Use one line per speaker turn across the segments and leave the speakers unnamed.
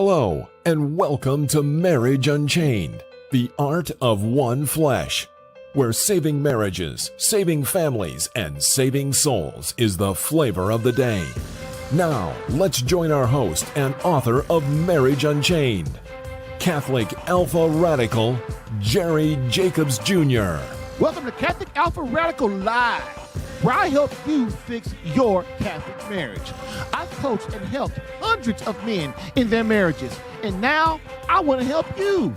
Hello, and welcome to Marriage Unchained, the art of one flesh, where saving marriages, saving families, and saving souls is the flavor of the day. Now, let's join our host and author of Marriage Unchained, Catholic Alpha Radical, Jerry Jacobs Jr.
Welcome to Catholic Alpha Radical Live, where I help you fix your Catholic marriage. I've coached and helped hundreds of men in their marriages, and now I want to help you.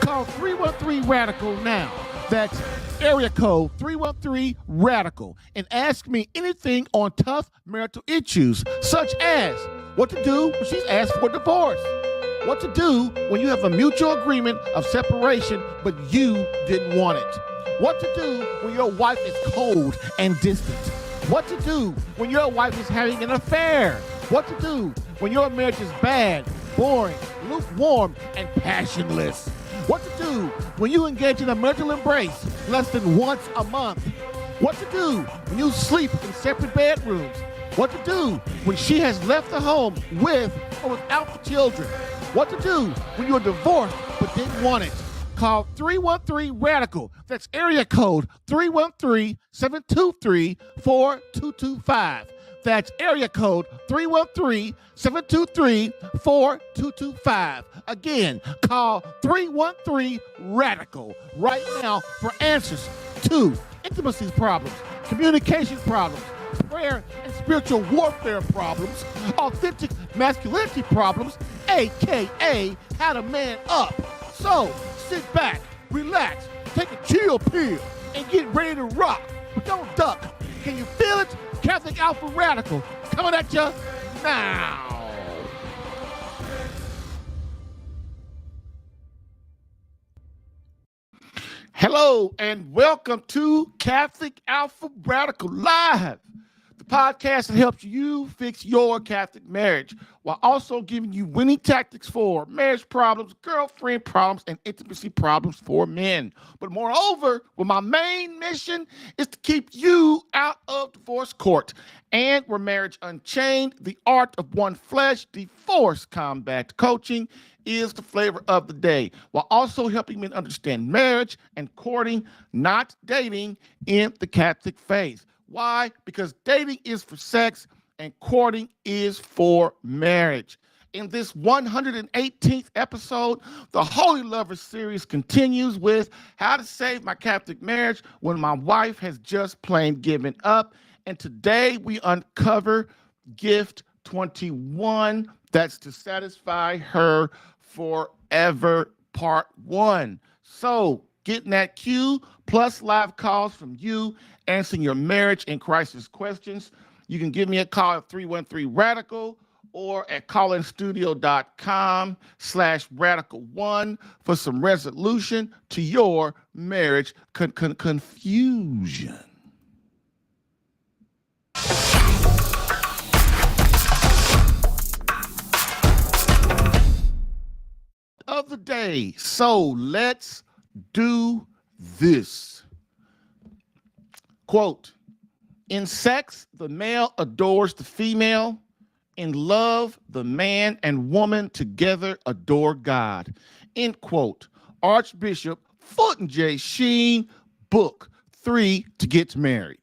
Call 313-RADICAL now. That's area code 313-RADICAL, and ask me anything on tough marital issues, such as what to do when she's asked for divorce, what to do when you have a mutual agreement of separation but you didn't want it, what to do when your wife is cold and distant, what to do when your wife is having an affair, what to do when your marriage is bad, boring, lukewarm, and passionless, what to do when you engage in a marital embrace less than once a month, what to do when you sleep in separate bedrooms, what to do when she has left the home with or without the children, what to do when you're divorced but didn't want it. Call 313-RADICAL. That's area code 313-723-4225. That's area code 313-723-4225. Again, call 313-RADICAL right now for answers to intimacy problems, communication problems, prayer and spiritual warfare problems, authentic masculinity problems, aka how to man up. So sit back, relax, take a chill pill, and get ready to rock. But don't duck. Can you feel it? Catholic Alpha Radical coming at you now. Hello, and welcome to Catholic Alpha Radical Live, the podcast that helps you fix your Catholic marriage while also giving you winning tactics for marriage problems, girlfriend problems, and intimacy problems for men. But moreover, my main mission is to keep you out of divorce court. And we're Marriage Unchained, the art of one flesh, divorce combat coaching is the flavor of the day, while also helping men understand marriage and courting, not dating, in the Catholic faith. Why? Because dating is for sex and courting is for marriage. In this 118th episode, the Holy Lovers series continues with how to save my Catholic marriage when my wife has just plain given up. And today we uncover gift 21, that's to satisfy her forever, part 1. So getting that cue, plus live calls from you, answering your marriage and crisis questions. You can give me a call at 313-RADICAL or at callinstudio.com/radical1 for some resolution to your marriage confusion. Of the day. So let's do this. Quote, in sex, the male adores the female. In love, the man and woman together adore God. End quote. Archbishop Fulton J. Sheen, book 3 to Get Married.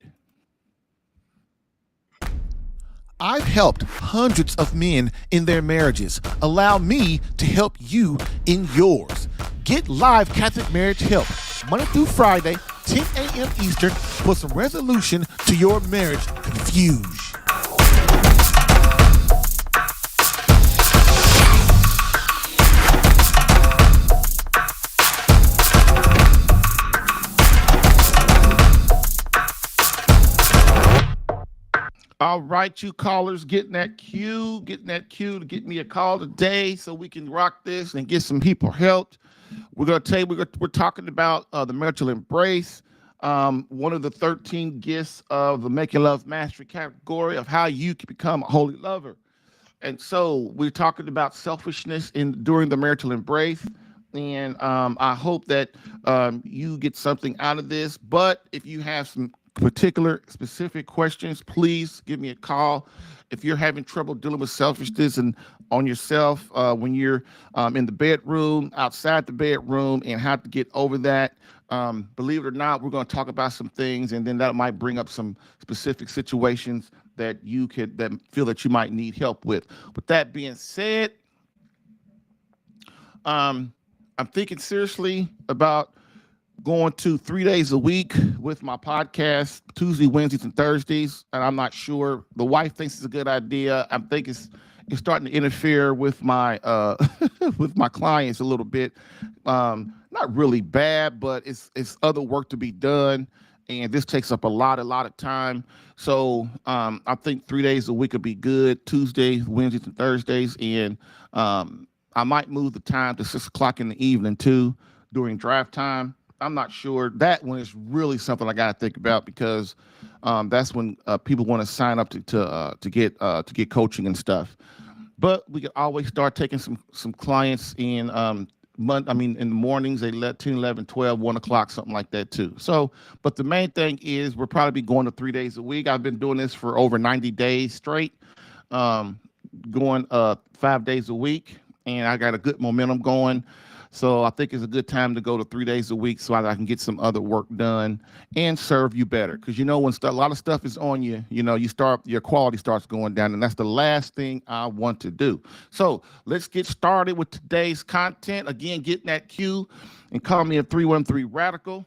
I've helped hundreds of men in their marriages. Allow me to help you in yours. Get live Catholic marriage help Monday through Friday, 10 a.m. Eastern, for some resolution to your marriage confusion. All right, you callers, getting that cue to get me a call today so we can rock this and get some people helped. We're going to tell you, we're talking about the marital embrace, one of the 13 gifts of the Making Love Mastery category of how you can become a holy lover. And so we're talking about selfishness during the marital embrace. And I hope that you get something out of this. But if you have some particular specific questions, please give me a call. If you're having trouble dealing with selfishness and on yourself when you're in the bedroom, outside the bedroom, and how to get over that, believe it or not, we're going to talk about some things, and then that might bring up some specific situations that you could that feel that you might need help with. With that being said, I'm thinking seriously about going to 3 days a week with my podcast, Tuesday, Wednesdays, and Thursdays. And I'm not sure. The wife thinks it's a good idea. I think it's starting to interfere with my with my clients a little bit. Not really bad, but it's other work to be done. And this takes up a lot of time. So I think 3 days a week would be good, Tuesdays, Wednesdays, and Thursdays. And I might move the time to 6 o'clock in the evening too during draft time. I'm not sure. That one is really something I got to think about because that's when people want to sign up to get coaching and stuff. But we can always start taking some clients in in the mornings. They let 10, 11, 12, 1 o'clock, something like that too. So, but the main thing is we'll probably be going to 3 days a week. I've been doing this for over 90 days straight, going 5 days a week, and I got a good momentum going. So I think it's a good time to go to 3 days a week so I can get some other work done and serve you better. Because when a lot of stuff is on you, your quality starts going down, and that's the last thing I want to do. So let's get started with today's content. Again, getting that cue and call me a 313 Radical.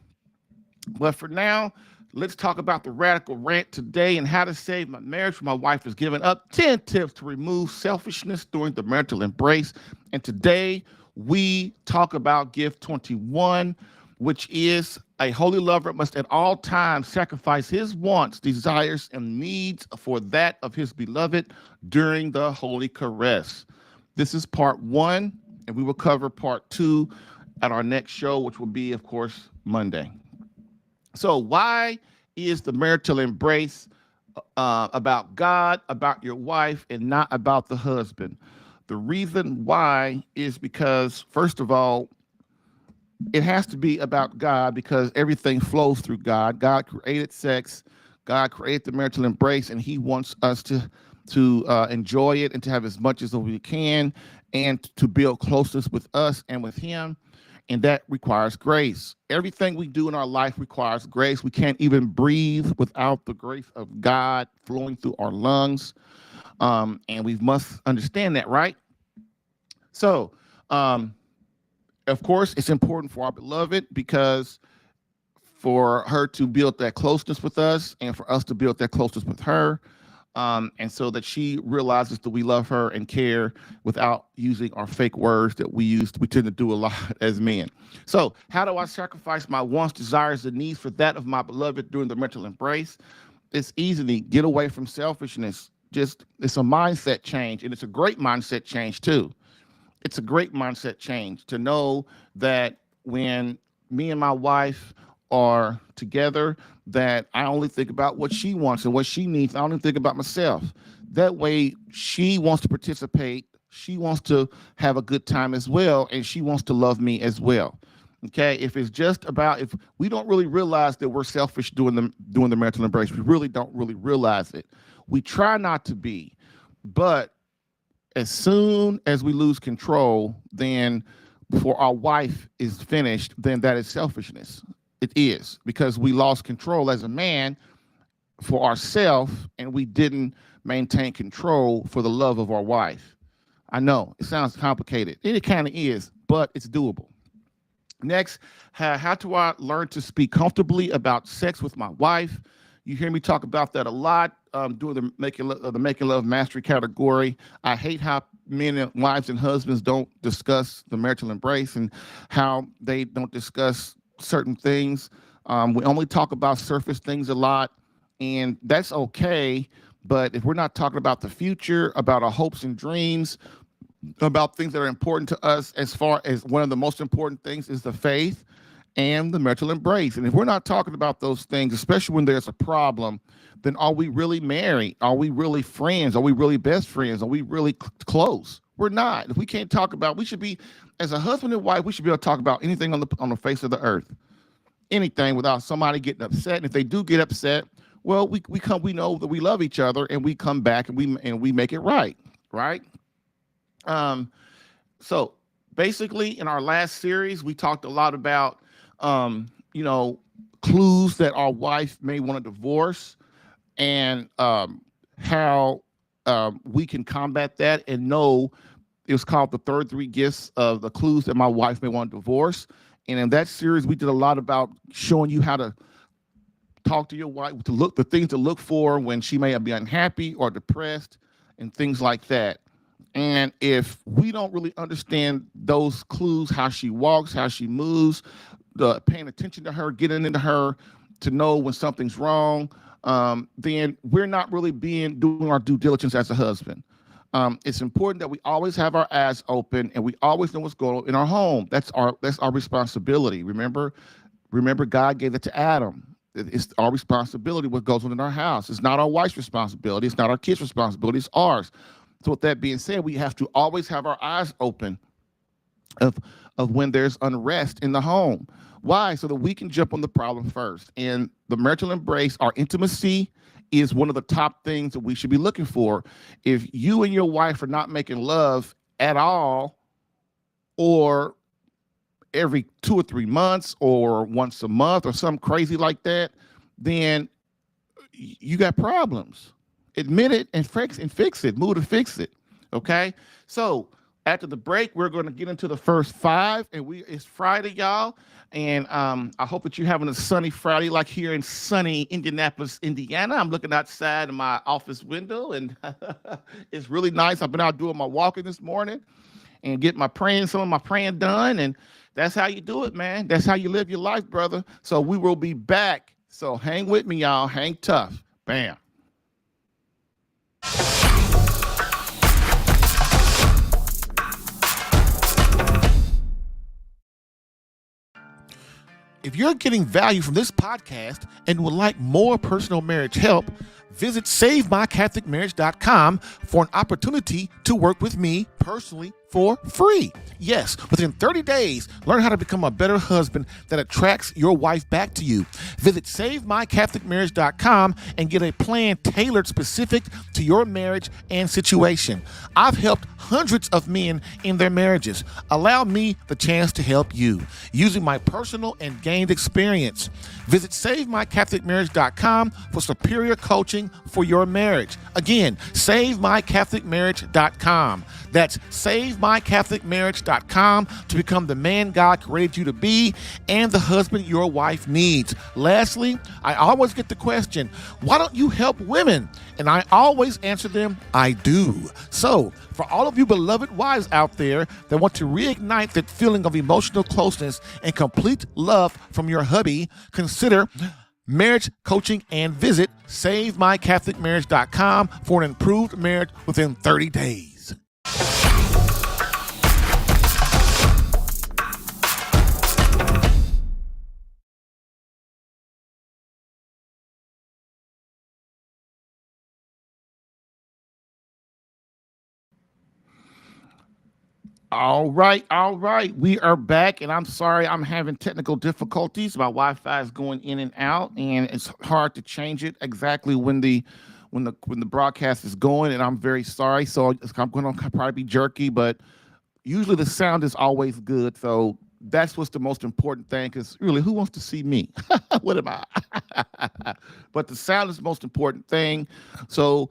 But for now, let's talk about the radical rant today and how to save my marriage. My wife has given up 10 tips to remove selfishness during the marital embrace. And today, we talk about gift 21, which is a holy lover must at all times sacrifice his wants, desires, and needs for that of his beloved during the holy caress. This is part 1, and we will cover part 2 at our next show, which will be, of course, Monday. So why is the marital embrace about God, about your wife, and not about the husband? The reason why is because, first of all, it has to be about God because everything flows through God. God created sex. God created the marital embrace, and he wants us to enjoy it and to have as much as we can and to build closeness with us and with him. And that requires grace. Everything we do in our life requires grace. We can't even breathe without the grace of God flowing through our lungs. And we must understand that, right? So, of course, it's important for our beloved because for her to build that closeness with us and for us to build that closeness with her. And so that she realizes that we love her and care without using our fake words that we tend to do a lot as men. So how do I sacrifice my wants, desires, and needs for that of my beloved during the marital embrace? It's easy to get away from selfishness. It's a mindset change, and it's a great mindset change too. It's a great mindset change to know that when me and my wife are together, that I only think about what she wants and what she needs. I don't even think about myself. That way, she wants to participate. She wants to have a good time as well, and she wants to love me as well. Okay, if we don't really realize that we're selfish doing the marital embrace, we really don't really realize it. We try not to be, but as soon as we lose control, then before our wife is finished, then that is selfishness. It is because we lost control as a man for ourselves and we didn't maintain control for the love of our wife. I know it sounds complicated. It kind of is, but it's doable. Next, how do I learn to speak comfortably about sex with my wife? You hear me talk about that a lot, doing the making love mastery category. I hate how men and wives and husbands don't discuss the marital embrace and how they don't discuss certain things. We only talk about surface things a lot, and that's okay. But if we're not talking about the future, about our hopes and dreams, about things that are important to us, as far as one of the most important things is the faith and the marital embrace. And if we're not talking about those things, especially when there's a problem, then are we really married? Are we really friends? Are we really best friends? Are we really close? We're not. If we can't talk about, we should be, as a husband and wife, we should be able to talk about anything on the face of the earth. anything without somebody getting upset. And if they do get upset, well, we know that we love each other, and we come back and we make it right, right? Um, so basically, in our last series, we talked a lot about you know, clues that our wife may want a divorce, and how we can combat that and know. It was called the third three gifts of the clues that my wife may want a divorce. And in that series, we did a lot about showing you how to talk to your wife, to look the things to look for when she may be unhappy or depressed, and things like that. And if we don't really understand those clues, how she walks, how she moves, paying attention to her, getting into her to know when something's wrong, then we're not really doing our due diligence as a husband. It's important that we always have our eyes open and we always know what's going on in our home. That's our responsibility. Remember, God gave it to Adam. It's our responsibility what goes on in our house. It's not our wife's responsibility. It's not our kids' responsibility. It's ours. So with that being said, we have to always have our eyes open of when there's unrest in the home. Why? So that we can jump on the problem first. And the marital embrace, our intimacy, is one of the top things that we should be looking for. If you and your wife are not making love at all, or every 2 or 3 months, or once a month, or something crazy like that, then you got problems. Admit it and fix it. Move to fix it. Okay? So after the break, we're going to get into the first 5, and it's Friday, y'all. And I hope that you're having a sunny Friday, like here in sunny Indianapolis, Indiana. I'm looking outside of my office window, and it's really nice. I've been out doing my walking this morning and get some of my praying done. And that's how you do it, man. That's how you live your life, brother. So we will be back. So hang with me, y'all. Hang tough. Bam. If you're getting value from this podcast and would like more personal marriage help, visit SaveMyCatholicMarriage.com for an opportunity to work with me personally for free. Yes, within 30 days, learn how to become a better husband that attracts your wife back to you. Visit SaveMyCatholicMarriage.com and get a plan tailored specific to your marriage and situation. I've helped hundreds of men in their marriages. Allow me the chance to help you using my personal and gained experience. Visit SaveMyCatholicMarriage.com for superior coaching for your marriage. Again, SaveMyCatholicMarriage.com. That's SaveMyCatholicMarriage.com to become the man God created you to be and the husband your wife needs. Lastly, I always get the question, why don't you help women? And I always answer them, I do. So, for all of you beloved wives out there that want to reignite that feeling of emotional closeness and complete love from your hubby, consider marriage coaching and visit SaveMyCatholicMarriage.com for an improved marriage within 30 days. All right. We are back, and I'm sorry I'm having technical difficulties. My Wi-Fi is going in and out, and it's hard to change it exactly when the broadcast is going, and I'm very sorry. So I'm going to probably be jerky, but usually the sound is always good. So that's what's the most important thing, because really, who wants to see me? What am I? But the sound is the most important thing. So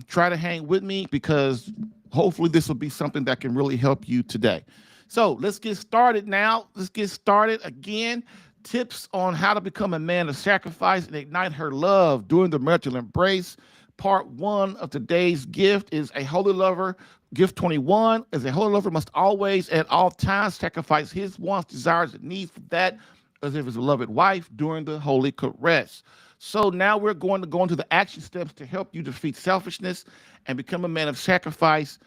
try to hang with me, because hopefully this will be something that can really help you today. So let's get started now. Let's get started again. Tips on how to become a man of sacrifice and ignite her love during the marital embrace. Part 1 of today's gift is a holy lover. Gift 21 is a holy lover must always at all times sacrifice his wants, desires, and needs for that as if his beloved wife during the holy caress. So now we're going to go into the action steps to help you defeat selfishness and become a man of sacrifice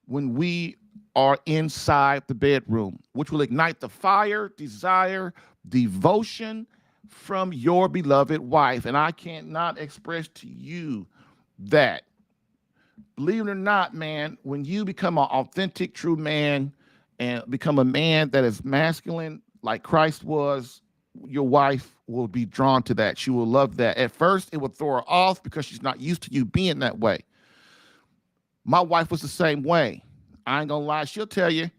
when we are inside the bedroom, which will ignite the fire, desire, devotion from your beloved wife. And I cannot express to you that, believe it or not, man, when you become an authentic, true man and become a man that is masculine like Christ was, your wife will be drawn to that. She will love that. At first, it will throw her off because she's not used to you being that way. My wife was the same way. I ain't gonna lie. She'll tell you,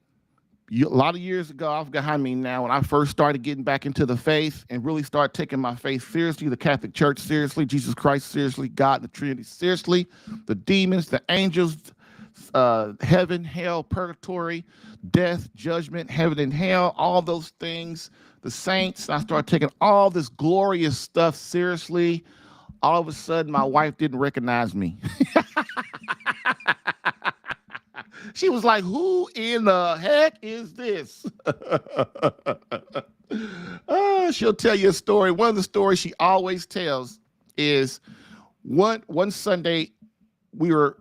a lot of years ago, I've got how many now, when I first started getting back into the faith and really started taking my faith seriously, the Catholic Church seriously, Jesus Christ seriously, God, the Trinity seriously, the demons, the angels, heaven, hell, purgatory, death, judgment, heaven and hell, all those things, the saints. I started taking all this glorious stuff seriously. All of a sudden, my wife didn't recognize me. She was like, who in the heck is this? She'll tell you a story. One of the stories she always tells is one Sunday we were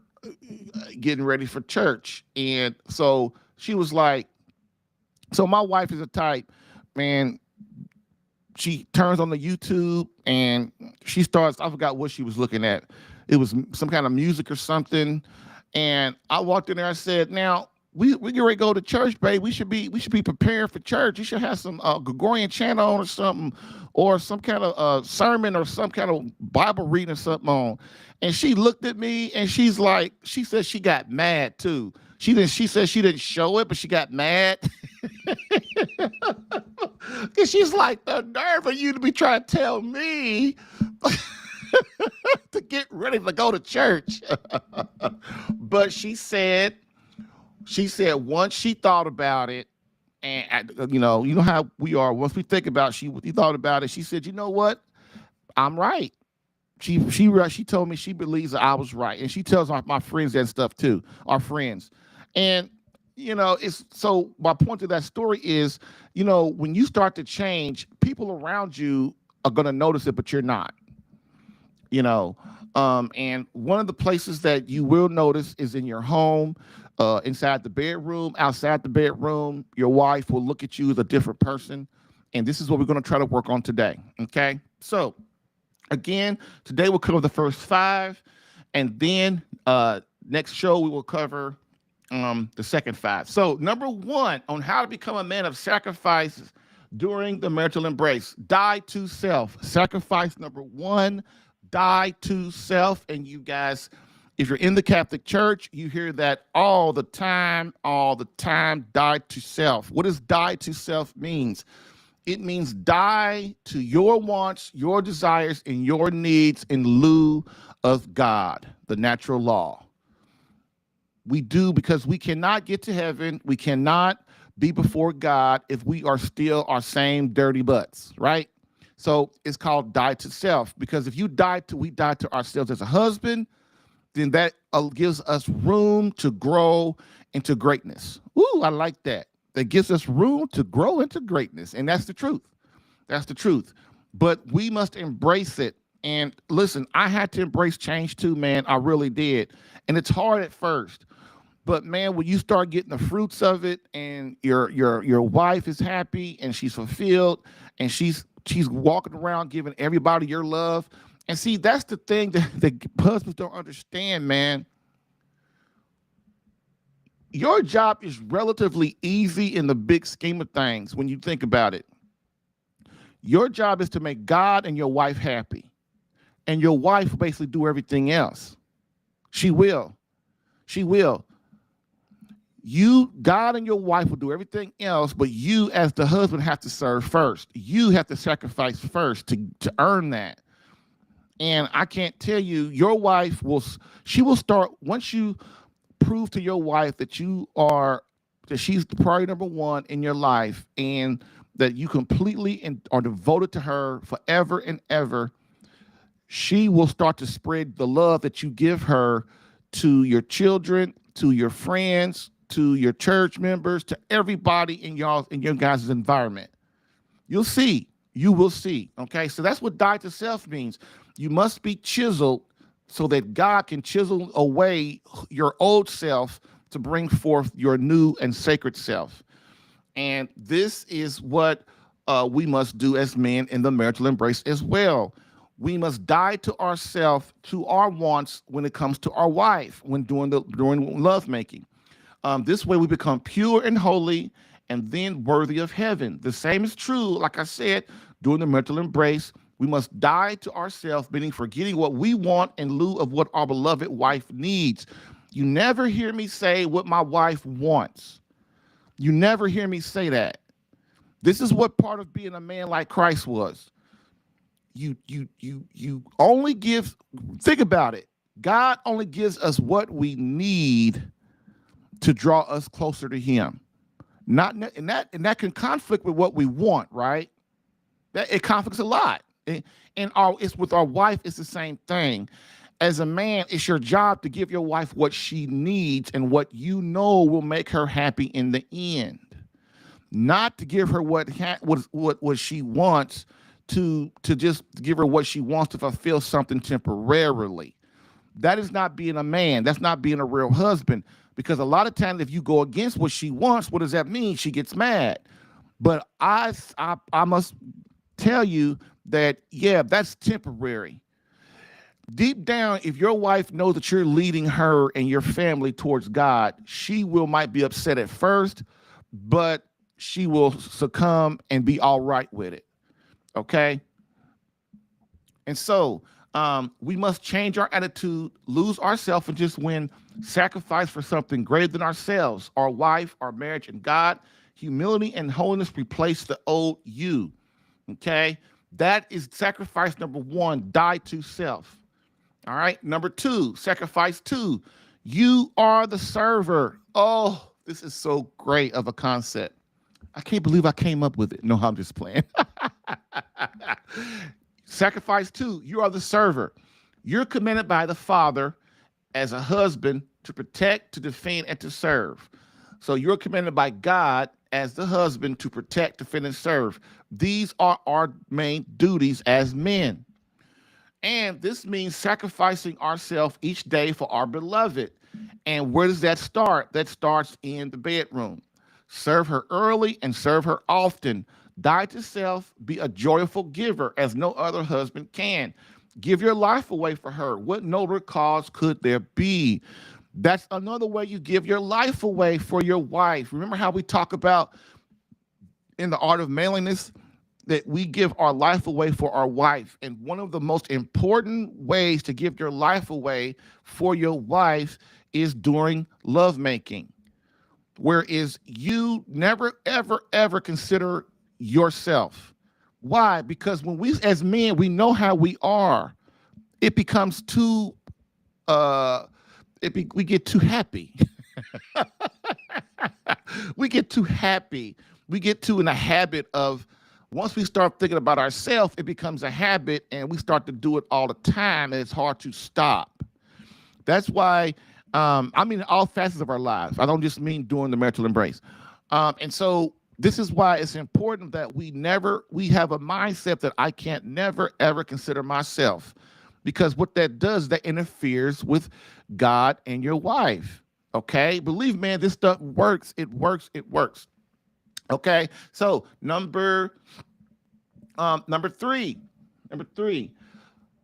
getting ready for church. And so she was like, so my wife is a type, man, she turns on the YouTube and she starts, I forgot what she was looking at. It was some kind of music or something. And I walked in there. I said, "Now we get ready to go to church, babe. We should be prepared for church. You should have some Gregorian chant on or something, or some kind of sermon or some kind of Bible reading or something on." And she looked at me and she's like, she said she got mad too. She said she didn't show it, but she got mad. Cause she's like, the nerve of you to be trying to tell me to get ready to go to church. But she said once she thought about it, and you know how we are. Once we think about it, she thought about it. She said, "You know what? I'm right." She told me she believes that I was right, and she tells my friends that stuff too. Our friends, and it's so. My point to that story is, when you start to change, people around you are going to notice it, but you're not. And one of the places that you will notice is in your home, inside the bedroom, outside the bedroom. Your wife will look at you as a different person. And this is what we're going to try to work on today. Okay. So again, today we'll cover the first 5. And then next show, we will cover the second 5. So number 1 on how to become a man of sacrifice during the marital embrace. Die to self. Sacrifice number 1. Die to self. And you guys, if you're in the Catholic Church, you hear that all the time, die to self. What does die to self means? It means die to your wants, your desires, and your needs in lieu of God, the natural law. We do, because we cannot get to heaven. We cannot be before God if we are still our same dirty butts, right? So it's called die to self, because if we die to ourselves as a husband, then that gives us room to grow into greatness. Ooh, I like that. That gives us room to grow into greatness. And that's the truth. That's the truth. But we must embrace it. And listen, I had to embrace change too, man. I really did. And it's hard at first. But man, when you start getting the fruits of it, and your wife is happy and she's fulfilled and she's walking around giving everybody your love. And see, that's the thing that husbands don't understand, man. Your job is relatively easy in the big scheme of things when you think about it. Your job is to make God and your wife happy. And your wife will basically do everything else. She will. She will. God and your wife will do everything else, but you as the husband have to serve first. You have to sacrifice first to earn that. And I can't tell you, your wife will start, once you prove to your wife that she's the priority number 1 in your life, and that you completely are devoted to her forever and ever, she will start to spread the love that you give her to your children, to your friends, to your church members, to everybody in your guys' environment. You'll see. You will see. Okay, so that's what die to self means. You must be chiseled so that God can chisel away your old self to bring forth your new and sacred self. And this is what we must do as men in the marital embrace as well. We must die to ourselves, to our wants when it comes to our wife, when during lovemaking. This way we become pure and holy, and then worthy of heaven. The same is true, like I said, during the marital embrace. We must die to ourselves, meaning forgetting what we want in lieu of what our beloved wife needs. You never hear me say what my wife wants. You never hear me say that. This is what part of being a man like Christ was. You only give, think about it. God only gives us what we need to draw us closer to him. Not and that can conflict with what we want, right? That it conflicts a lot. It's with our wife, it's the same thing. As a man, it's your job to give your wife what she needs and what you know will make her happy in the end. Not to give her what she wants, to just give her what she wants to fulfill something temporarily. That is not being a man. That's not being a real husband. Because a lot of times, if you go against what she wants, what does that mean? She gets mad. But I must tell you that, yeah, that's temporary. Deep down, if your wife knows that you're leading her and your family towards God, she might be upset at first, but she will succumb and be all right with it. Okay? And so we must change our attitude, lose ourselves, and just win, sacrifice for something greater than ourselves, our wife, our marriage, and God. Humility and holiness replace the old you. Okay? That is sacrifice number one, die to self. All right? Number two, sacrifice two. You are the server. Oh, this is so great of a concept. I can't believe I came up with it. No, I'm just playing. Sacrifice two, you are the server. You're commanded by the Father as a husband to protect, to defend, and to serve. So you're commanded by God as the husband to protect, defend, and serve. These are our main duties as men. And this means sacrificing ourselves each day for our beloved. And where does that start? That starts in the bedroom. Serve her early and serve her often. Die to self, be a joyful giver as no other husband can. Give your life away for her. What nobler cause could there be? That's another way you give your life away for your wife. Remember how we talk about in the art of manliness that we give our life away for our wife. And one of the most important ways to give your life away for your wife is during lovemaking. Whereas you never, ever, ever consider yourself. Why? Because when we, as men, we know how we are. It becomes too, we get too happy. We get too happy. We get too in a habit of, once we start thinking about ourselves, it becomes a habit and we start to do it all the time and it's hard to stop. That's why, I mean, all facets of our lives. I don't just mean during the marital embrace. And so this is why it's important that we have a mindset that I can't never, ever consider myself. Because what that does, that interferes with God and your wife. Okay? Believe me, this stuff works. It works. It works. Okay? So number three,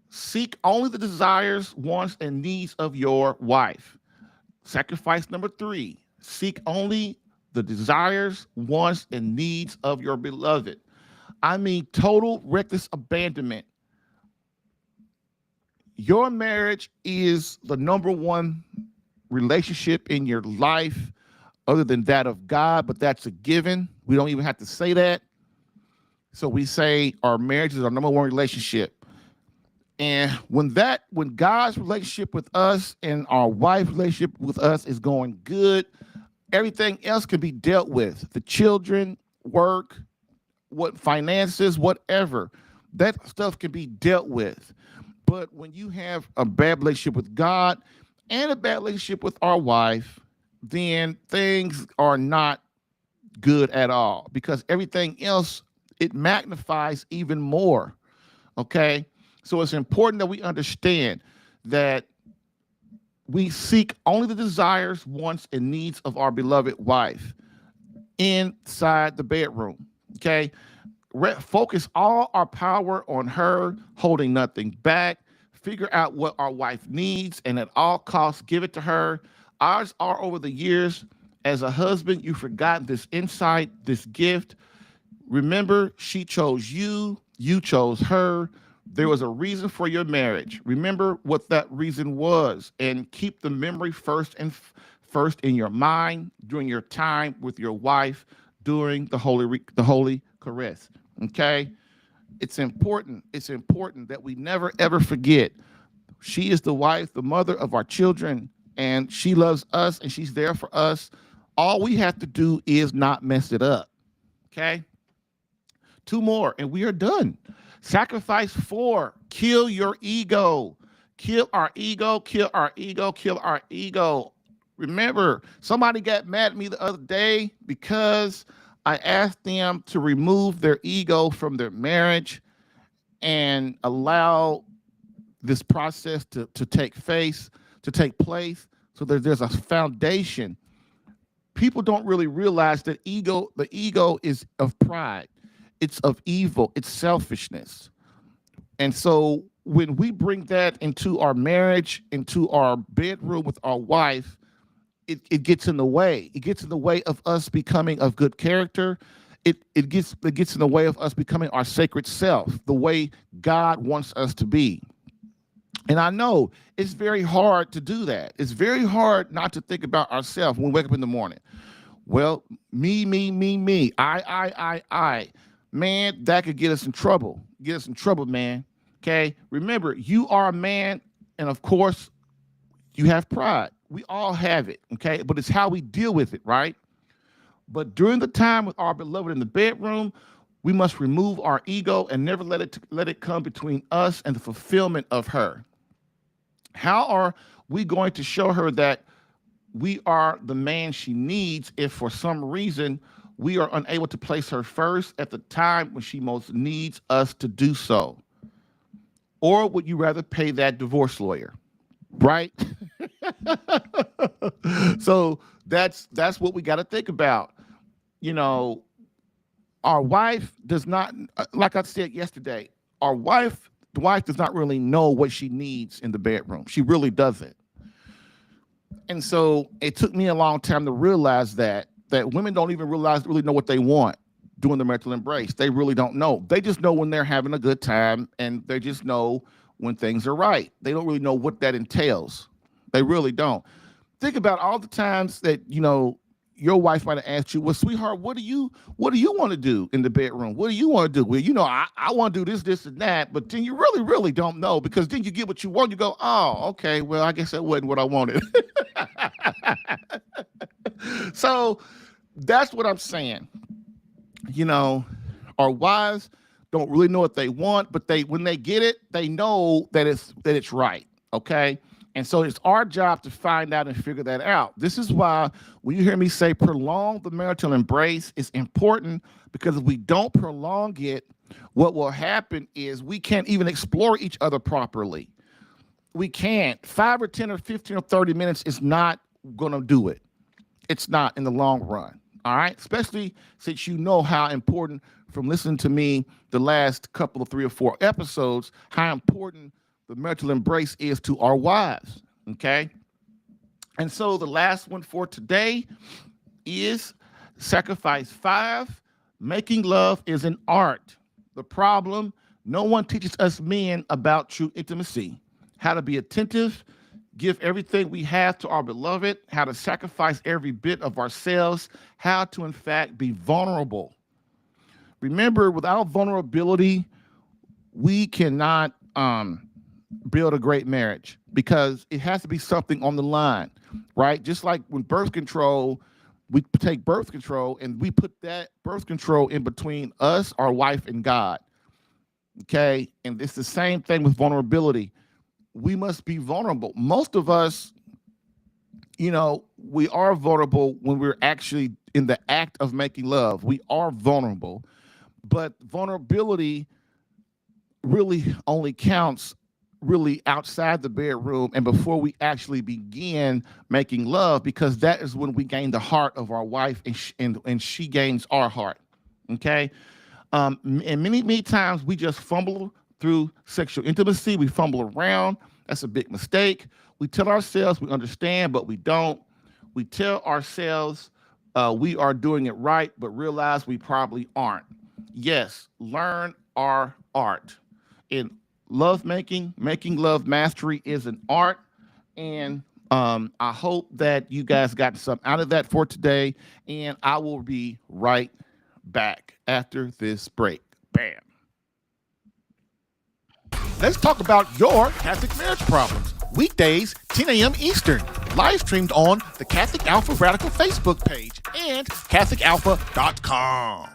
seek only the desires, wants, and needs of your wife. Sacrifice number three, seek only the desires, wants, and needs of your beloved. I mean, total reckless abandonment. Your marriage is the number one relationship in your life other than that of God, but that's a given. We don't even have to say that. So we say our marriage is our number one relationship. And when God's relationship with us and our wife's relationship with us is going good, everything else can be dealt with. The children, work, what finances, whatever. That stuff can be dealt with. But when you have a bad relationship with God and a bad relationship with our wife, then things are not good at all, because everything else, it magnifies even more. Okay? So it's important that we understand that we seek only the desires, wants, and needs of our beloved wife inside the bedroom. Okay? Focus all our power on her, holding nothing back. Figure out what our wife needs and at all costs give it to her. Ours are over the years As a husband, you've forgotten this insight, this gift. Remember, she chose you, you chose her. There was a reason for your marriage. Remember what that reason was, and keep the memory first in your mind during your time with your wife during the holy caress. Okay? It's important. It's important that we never ever forget. She is the wife, the mother of our children, and she loves us and she's there for us. All we have to do is not mess it up. Okay? Two more, and we are done. Sacrifice 4. Kill your ego. Kill our ego, kill our ego, kill our ego. Remember, somebody got mad at me the other day because I asked them to remove their ego from their marriage and allow this process to take place so that there's a foundation. People don't really realize that the ego is of pride. It's of evil. It's selfishness. And so when we bring that into our marriage, into our bedroom with our wife, it gets in the way. It gets in the way of us becoming of good character. It gets in the way of us becoming our sacred self, the way God wants us to be. And I know it's very hard to do that. It's very hard not to think about ourselves when we wake up in the morning. Well, me, I. Man, that could get us in trouble. Get us in trouble, man. Okay? Remember, you are a man, and of course, you have pride. We all have it, okay? But it's how we deal with it, right? But during the time with our beloved in the bedroom, we must remove our ego and never let it come between us and the fulfillment of her. How are we going to show her that we are the man she needs if for some reason we are unable to place her first at the time when she most needs us to do so? Or would you rather pay that divorce lawyer? Right? So that's what we got to think about. You know, our wife does not, like I said yesterday, the wife does not really know what she needs in the bedroom. She really doesn't. And so it took me a long time to realize that women don't even really know what they want during the marital embrace. They really don't know. They just know when they're having a good time, and they just know when things are right. They don't really know what that entails. They really don't. Think about all the times that, you know, your wife might have asked you, well, sweetheart, what do you want to do in the bedroom? What do you want to do? Well, you know, I want to do this, and that, but then you really, really don't know, because then you get what you want. You go, oh, okay, well, I guess that wasn't what I wanted. So that's what I'm saying. You know, our wives don't really know what they want, but when they get it, they know that it's right. Okay. And so it's our job to find out and figure that out. This is why when you hear me say prolong the marital embrace, it's important, because if we don't prolong it, what will happen is we can't even explore each other properly. We can't. 5 or 10 or 15 or 30 minutes is not going to do it. It's not in the long run. All right. Especially since you know how important, from listening to me the last couple of 3 or 4 episodes, how important the marital embrace is to our wives. Okay. And so the last one for today is sacrifice 5. Making love is an art. The problem: no one teaches us men about true intimacy, how to be attentive, give everything we have to our beloved, how to sacrifice every bit of ourselves, how to, in fact, be vulnerable. Remember, without vulnerability, we cannot build a great marriage, because it has to be something on the line, right? Just like when birth control, we take birth control and we put that birth control in between us, our wife, and God. Okay? And it's the same thing with vulnerability. We must be vulnerable. Most of us, you know, we are vulnerable when we're actually in the act of making love. We are vulnerable, but vulnerability really only counts really outside the bedroom and before we actually begin making love, because that is when we gain the heart of our wife, and she gains our heart. Okay? And many times we just fumble through sexual intimacy. We fumble around. That's a big mistake. We tell ourselves we understand, but we don't. We tell ourselves we are doing it right, but realize we probably aren't. Yes, learn our art. In love making love mastery is an art. And I hope that you guys got some out of that for today. And I will be right back after this break. Bam. Let's talk about your Catholic marriage problems. Weekdays, 10 a.m. Eastern. Live streamed on the Catholic Alpha Radical Facebook page and CatholicAlpha.com.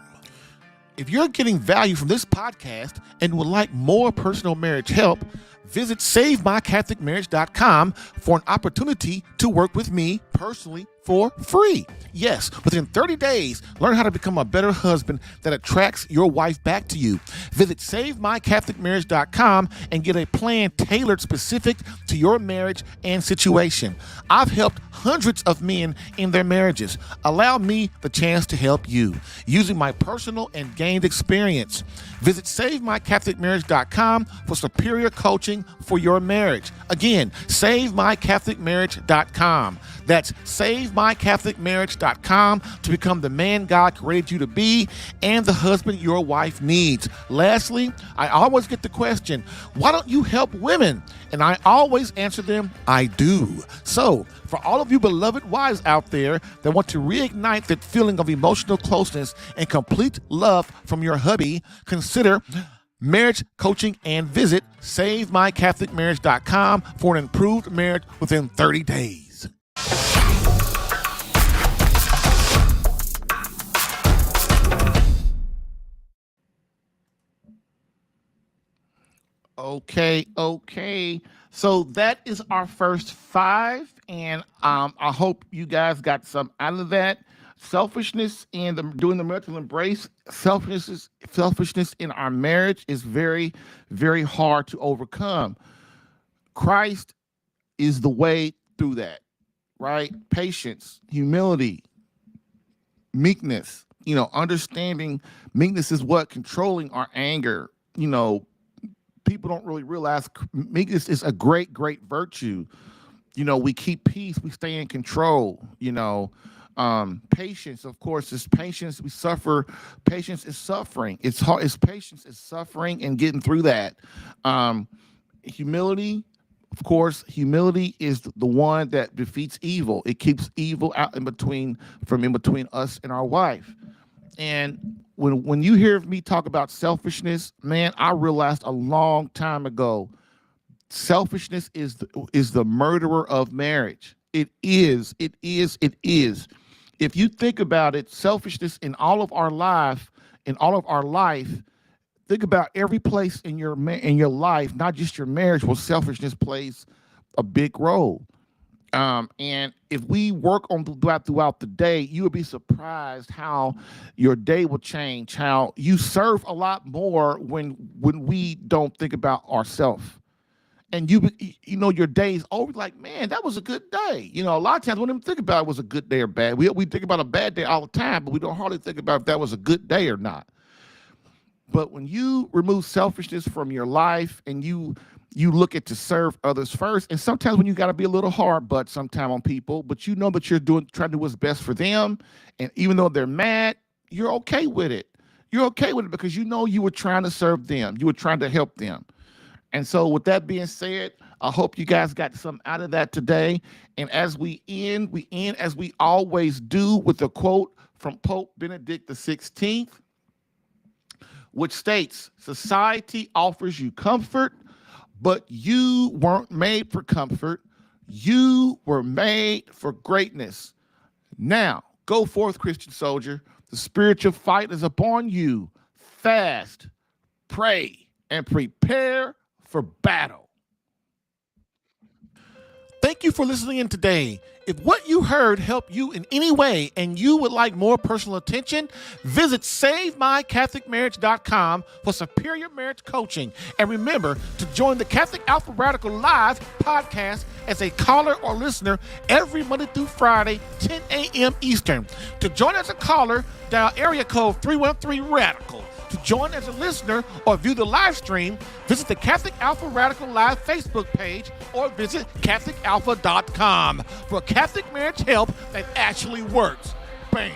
If you're getting value from this podcast and would like more personal marriage help, visit SaveMyCatholicMarriage.com for an opportunity to work with me personally for free. Yes, within 30 days, learn how to become a better husband that attracts your wife back to you. Visit SaveMyCatholicMarriage.com and get a plan tailored specific to your marriage and situation. I've helped hundreds of men in their marriages. Allow me the chance to help you using my personal and gained experience. Visit SaveMyCatholicMarriage.com for superior coaching for your marriage. Again, SaveMyCatholicMarriage.com. That's SaveMyCatholicMarriage.com to become the man God created you to be and the husband your wife needs. Lastly, I always get the question, why don't you help women? And I always answer them, I do. So, for all of you beloved wives out there that want to reignite that feeling of emotional closeness and complete love from your hubby, consider marriage coaching and visit SaveMyCatholicMarriage.com for an improved marriage within 30 days. Okay. So that is our first 5, and I hope you guys got some out of that. Selfishness and doing the marital embrace. Selfishness in our marriage is very, very hard to overcome. Christ is the way through that, right? Patience, humility, meekness. Understanding meekness is what controlling our anger. People don't really realize meekness is a great, great virtue. We keep peace, we stay in control. Patience, of course, is patience. We suffer. Patience is suffering. It's hard. Patience is suffering and getting through that. Humility, of course, humility is the one that defeats evil. It keeps evil out in between us and our wife. And when you hear me talk about selfishness, man, I realized a long time ago, selfishness is the murderer of marriage. It is. If you think about it, selfishness in all of our life, think about every place in your life, not just your marriage, where selfishness plays a big role. And if we work on throughout the day, you would be surprised how your day will change, how you serve a lot more when we don't think about ourselves. And your day's over, like, man, that was a good day. A lot of times we don't even think about it was a good day or bad. We think about a bad day all the time, but we don't hardly think about if that was a good day or not. But when you remove selfishness from your life and you look at to serve others first, and sometimes when you got to be a little hard but sometime on people, but that you're trying to do what's best for them, and even though they're mad, you're okay with it. You're okay with it because you were trying to serve them. You were trying to help them. And so with that being said, I hope you guys got some out of that today. And as we end as we always do with a quote from Pope Benedict XVI, which states, society offers you comfort, but you weren't made for comfort. You were made for greatness. Now, go forth, Christian soldier. The spiritual fight is upon you. Fast, pray, and prepare for battle. Thank you for listening in today. If what you heard helped you in any way and you would like more personal attention, visit SaveMyCatholicMarriage.com for superior marriage coaching. And remember to join the Catholic Alpha Radical Live podcast as a caller or listener every Monday through Friday, 10 a.m. Eastern. To join as a caller, dial area code 313-RADICAL. To join as a listener or view the live stream, visit the Catholic Alpha Radical Live Facebook page or visit CatholicAlpha.com for Catholic marriage help that actually works. Bam.